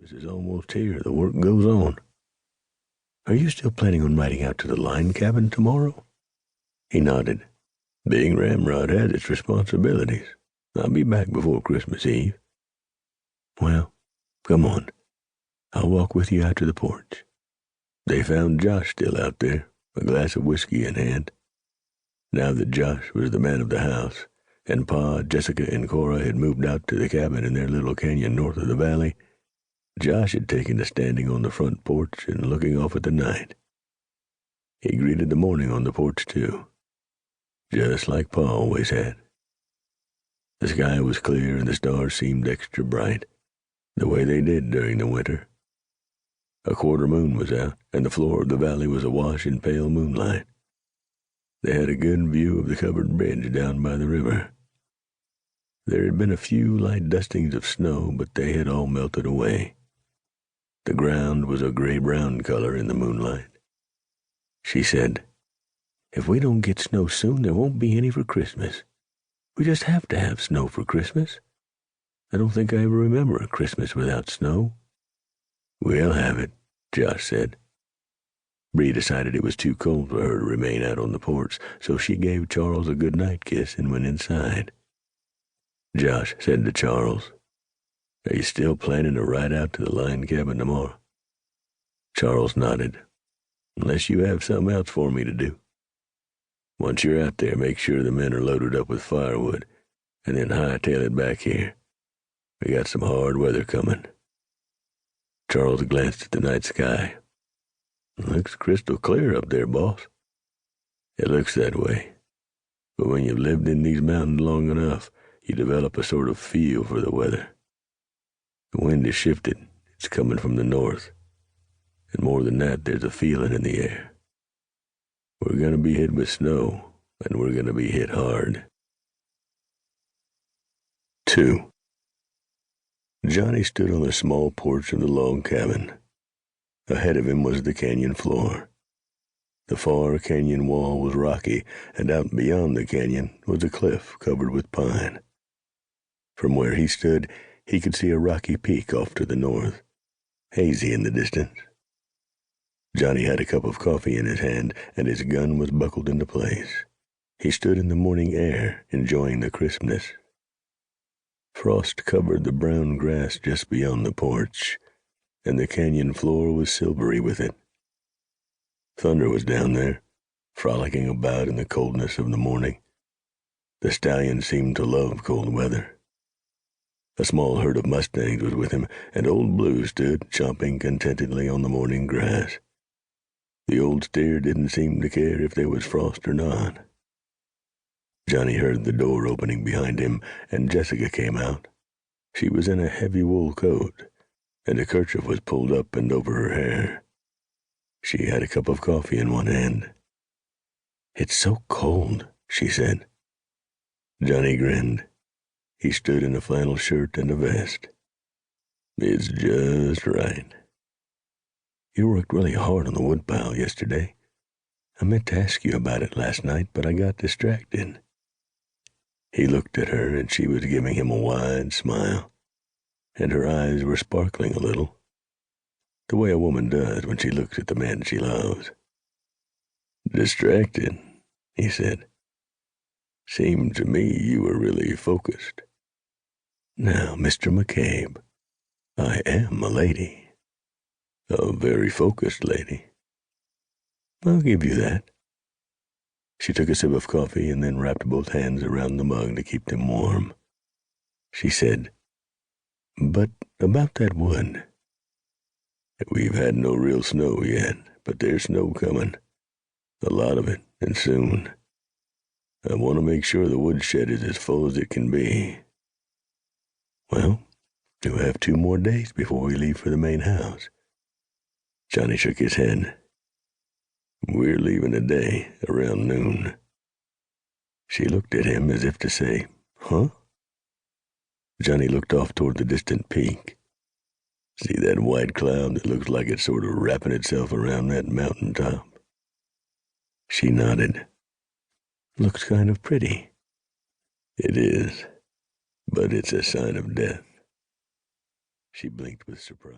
Christmas is almost here. The work goes on. Are you still planning on riding out to the line cabin tomorrow? He nodded. Being Ramrod has its responsibilities. I'll be back before Christmas Eve. Well, come on. I'll walk with you out to the porch. They found Josh still out there, a glass of whiskey in hand. Now that Josh was the man of the house, and Pa, Jessica, and Cora had moved out to the cabin in their little canyon north of the valley, Josh had taken to standing on the front porch and looking off at the night. He greeted the morning on the porch, too, just like Pa always had. The sky was clear and the stars seemed extra bright, the way they did during the winter. A quarter moon was out, and the floor of the valley was awash in pale moonlight. They had a good view of the covered bridge down by the river. There had been a few light dustings of snow, but they had all melted away. The ground was a gray-brown color in the moonlight. She said, "If we don't get snow soon, there won't be any for Christmas. We just have to have snow for Christmas. I don't think I ever remember a Christmas without snow." "We'll have it," Josh said. Bree decided it was too cold for her to remain out on the porch, so she gave Charles a good-night kiss and went inside. Josh said to Charles, "Are you still planning to ride out to the line cabin tomorrow?" Charles nodded. "Unless you have something else for me to do. Once you're out there, make sure the men are loaded up with firewood, and then hightail it back here. We got some hard weather coming." Charles glanced at the night sky. "Looks crystal clear up there, boss." "It looks that way. But when you've lived in these mountains long enough, you develop a sort of feel for the weather. The wind has shifted. It's coming from the north. And more than that, there's a feeling in the air. We're going to be hit with snow, and we're going to be hit hard." 2. Johnny stood on the small porch of the log cabin. Ahead of him was the canyon floor. The far canyon wall was rocky, and out beyond the canyon was a cliff covered with pine. From where he stood, he could see a rocky peak off to the north, hazy in the distance. Johnny had a cup of coffee in his hand, and his gun was buckled into place. He stood in the morning air, enjoying the crispness. Frost covered the brown grass just beyond the porch, and the canyon floor was silvery with it. Thunder was down there, frolicking about in the coldness of the morning. The stallion seemed to love cold weather. A small herd of mustangs was with him, and Old Blue stood chomping contentedly on the morning grass. The old steer didn't seem to care if there was frost or not. Johnny heard the door opening behind him, and Jessica came out. She was in a heavy wool coat, and a kerchief was pulled up and over her hair. She had a cup of coffee in one hand. "It's so cold," she said. Johnny grinned. He stood in a flannel shirt and a vest. "It's just right." "You worked really hard on the woodpile yesterday. I meant to ask you about it last night, but I got distracted." He looked at her, and she was giving him a wide smile, and her eyes were sparkling a little, the way a woman does when she looks at the man she loves. "Distracted," he said. "Seemed to me you were really focused." "Now, Mr. McCabe, I am a lady. A very focused lady." "I'll give you that." She took a sip of coffee and then wrapped both hands around the mug to keep them warm. She said, "But about that wood." "We've had no real snow yet, but there's snow coming. A lot of it, and soon. I want to make sure the woodshed is as full as it can be." "Well, you have 2 more days before we leave for the main house." Johnny shook his head. "We're leaving today, around noon." She looked at him as if to say, "Huh?" Johnny looked off toward the distant peak. "See that white cloud that looks like it's sort of wrapping itself around that mountain top?" She nodded. "Looks kind of pretty." "It is, but it's a sign of death." She blinked with surprise.